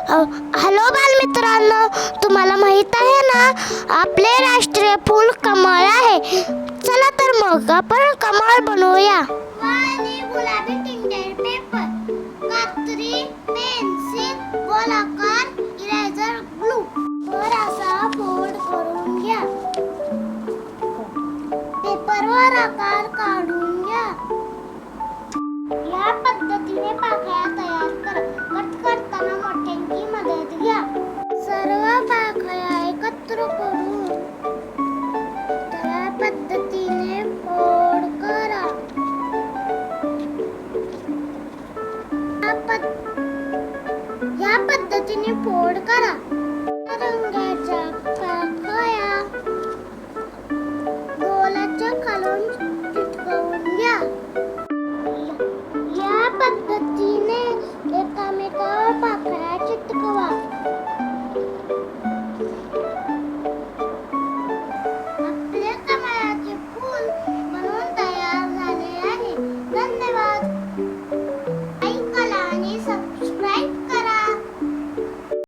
Hello बालमित्रांनो, तुम्हाला माहित आहे ना, आपले राष्ट्रीय फूल कमळ आहे. चला तर मग आपण कमळ बनवूया. गुलाबी टिंटेड पेपर, कात्री, पेन्सिल, गोलाकार, इरेजर, ग्लू वर असा फोल्ड करून घ्या. पेपरवर आकार काढून घ्या. या पद्धतीने पाकळ्या तयार करा. कट करताना मोठ्यांची मदत घ्या. सर्व पाकळ्या एकत्र करून त्या पद्धतीने फोल्ड करा. या पद्धतीने फोल्ड करा. रंग